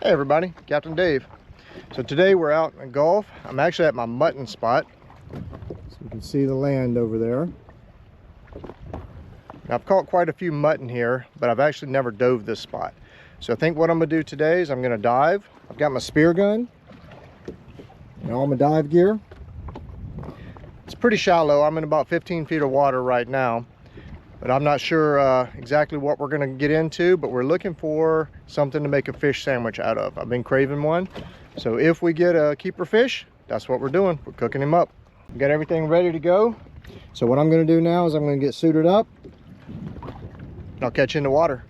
Hey everybody, Captain Dave. So today we're out in the Gulf. I'm actually at my mutton spot. So you can see the land over there. Now, I've caught quite a few mutton here, but I've actually never dove this spot. So I think what I'm gonna do today is I'm gonna dive. I've got my spear gun and all my dive gear. It's pretty shallow. I'm in about 15 feet of water right now. But I'm not sure exactly what we're gonna get into, but we're looking for something to make a fish sandwich out of. I've been craving one. So if we get a keeper fish, that's what we're doing. We're cooking him up. We got everything ready to go. So what I'm gonna do now is I'm gonna get suited up and I'll catch you in the water.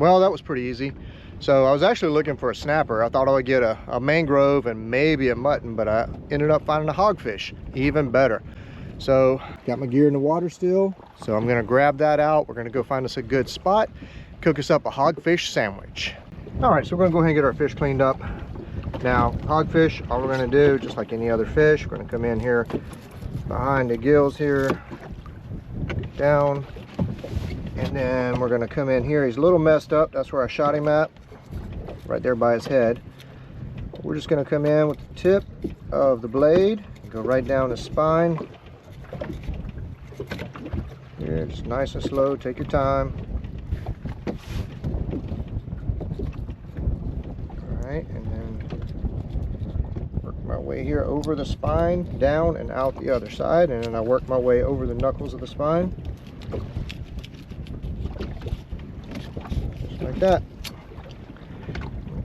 Well, that was pretty easy. So I was actually looking for a snapper. I thought I would get a mangrove and maybe a mutton, but I ended up finding a hogfish, even better. So got my gear in the water still. So I'm gonna grab that out. We're gonna go find us a good spot, cook us up a hogfish sandwich. All right, so we're gonna go ahead and get our fish cleaned up. Now, hogfish, all we're gonna do, just like any other fish, we're gonna come in here behind the gills here, down, and then we're gonna come in here. He's a little messed up. That's where I shot him at, right there by his head. We're just gonna come in with the tip of the blade, go right down the spine. Here, just nice and slow, take your time. All right, and then work my way here over the spine, down and out the other side, and then I work my way over the knuckles of the spine. Just like that.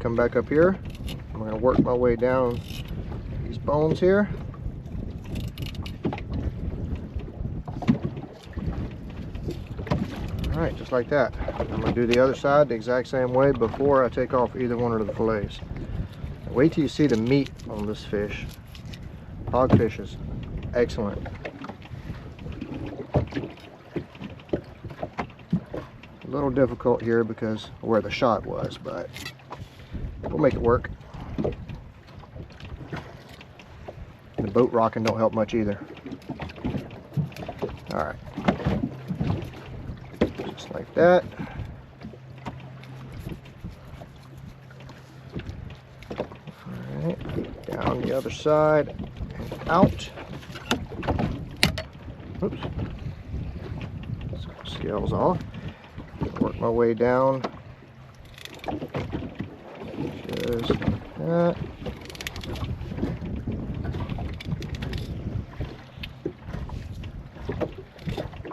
Come back up here. I'm going to work my way down these bones here. All right, just like that. I'm going to do the other side the exact same way before I take off either one of the fillets. Wait till you see the meat on this fish. Hogfish is excellent. A little difficult here because of where the shot was, but we'll make it work. The boat rocking don't help much either. All right, just like that. All right, down the other side and out. Oops, scales off. Work my way down. Just like that.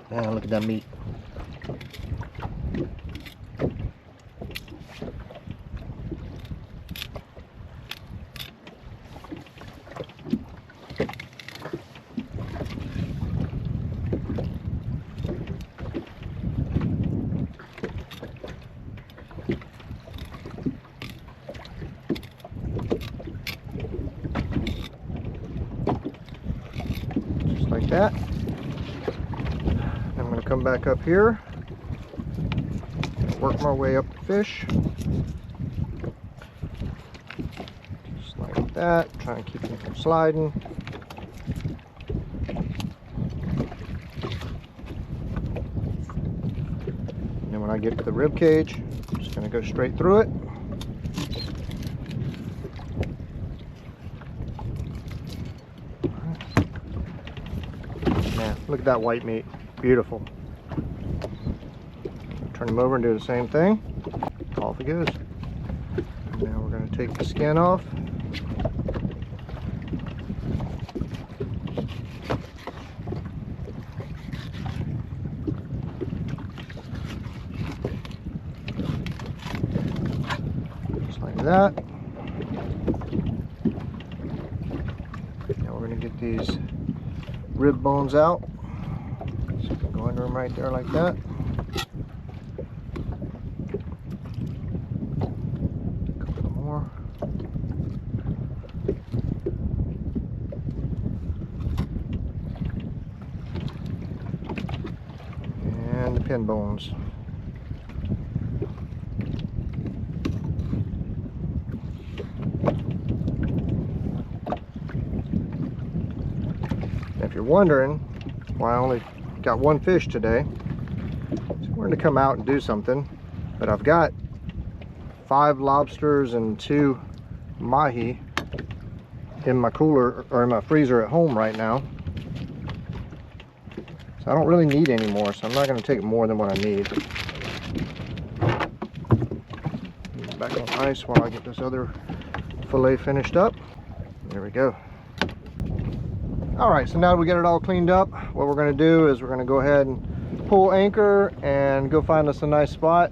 Now look at that meat. Just like that. I'm going to come back up here, work my way up the fish, just like that, try and keep them from sliding. And then when I get to the rib cage, I'm just going to go straight through it. Man, look at that white meat. Beautiful. Turn him over and do the same thing. Off it goes. And now we're going to take the skin off. Just like that. Now we're going to get these rib bones out. So go under them right there like that. A couple more. And the pin bones. If you're wondering why I only got one fish today, so we're going to come out and do something, but I've got 5 lobsters and 2 mahi in my cooler or in my freezer at home right now, so I don't really need any more, so I'm not going to take more than what I need. Back on ice while I get this other fillet finished up. There we go. All right, so now that we get it all cleaned up, what we're going to do is we're going to go ahead and pull anchor and go find us a nice spot.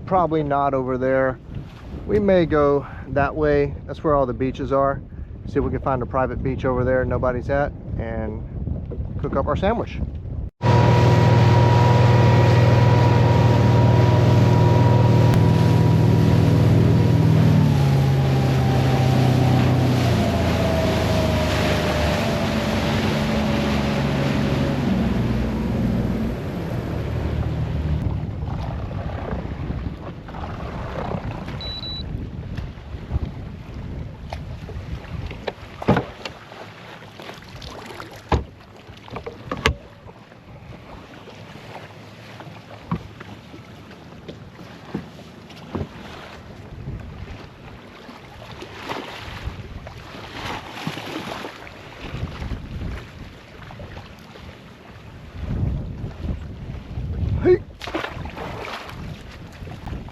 Probably not over there. We may go that way. That's where all the beaches are. See if we can find a private beach over there nobody's at and cook up our sandwich.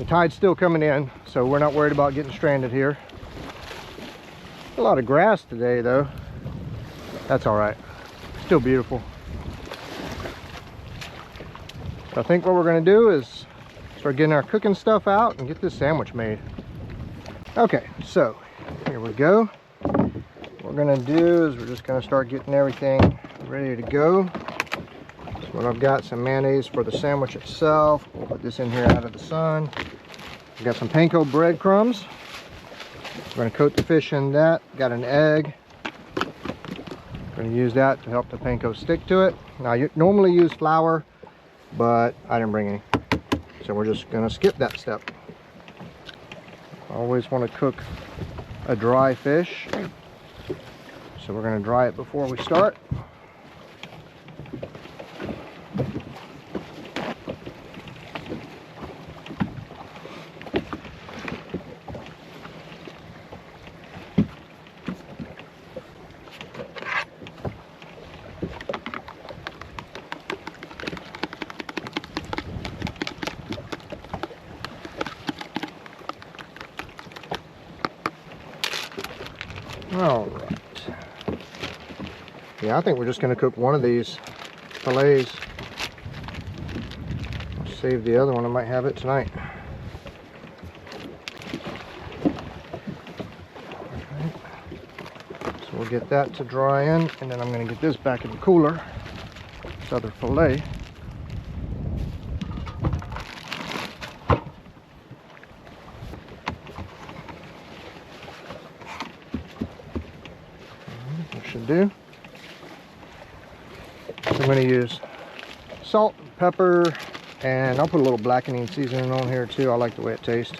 The tide's still coming in, so we're not worried about getting stranded here. A lot of grass today though. That's all right. Still beautiful. So I think what we're gonna do is start getting our cooking stuff out and get this sandwich made. Okay, so here we go. What we're gonna do is we're just gonna start getting everything ready to go. So what I've got, some mayonnaise for the sandwich itself. We'll put this in here out of the sun. I've got some panko breadcrumbs. We're gonna coat the fish in that. Got an egg. I'm gonna use that to help the panko stick to it. Now you normally use flour, but I didn't bring any. So we're just gonna skip that step. I always want to cook a dry fish. So we're gonna dry it before we start. All right. Yeah, I think we're just going to cook one of these fillets. I'll save the other one. I might have it tonight. Right. So we'll get that to dry in, and then I'm going to get this back in the cooler. This other fillet. Should do. So I'm going to use salt, pepper, and I'll put a little blackening seasoning on here too. I like the way it tastes.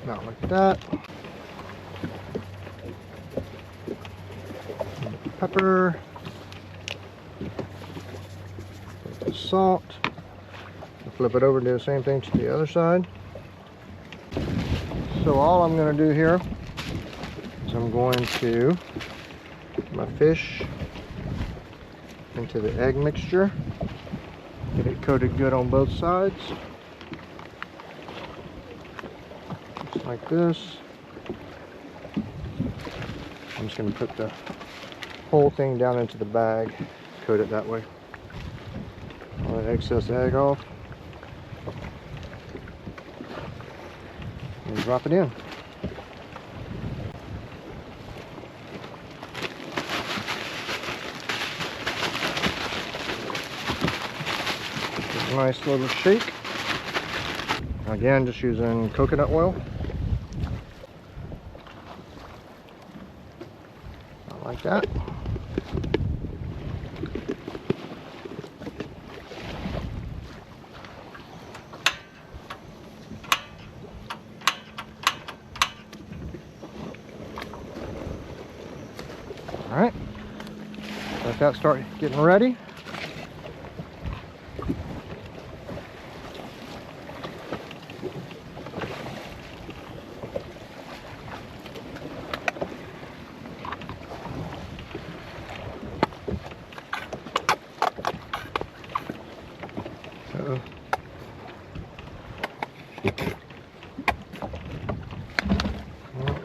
Not like that. Pepper. Put the salt. Flip it over and do the same thing to the other side. So all I'm going to do here is I'm going to put my fish into the egg mixture, get it coated good on both sides, just like this. I'm just going to put the whole thing down into the bag, coat it that way. All that excess egg off. And drop it in. A nice little shake. Again, just using coconut oil. Like that. All right, let that start getting ready.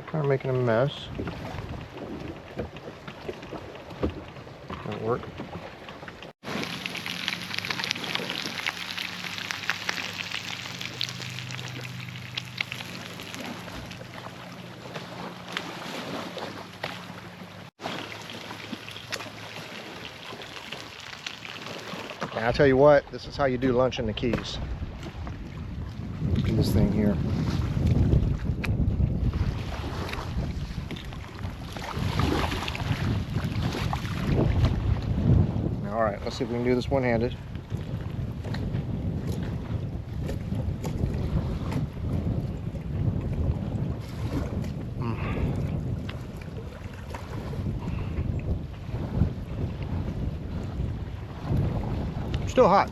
Kind of making a mess. That'll work. And I'll tell you what, this is how you do lunch in the Keys. Look at this thing here. All right, let's see if we can do this one-handed. Still hot.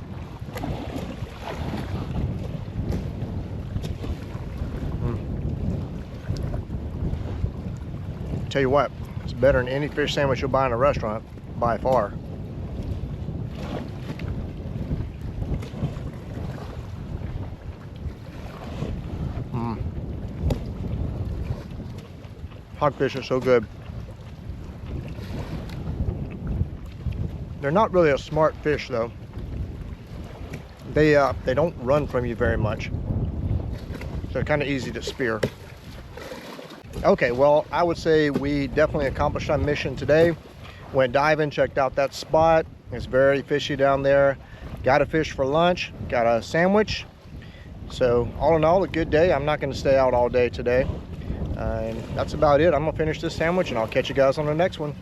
Tell you what, it's better than any fish sandwich you'll buy in a restaurant, by far. Hogfish are so good. They're not really a smart fish though. They don't run from you very much. So they're kind of easy to spear. Okay, well, I would say we definitely accomplished our mission today. Went diving, checked out that spot. It's very fishy down there. Got a fish for lunch, got a sandwich. So all in all, a good day. I'm not going to stay out all day today. And that's about it. I'm going to finish this sandwich and I'll catch you guys on the next one.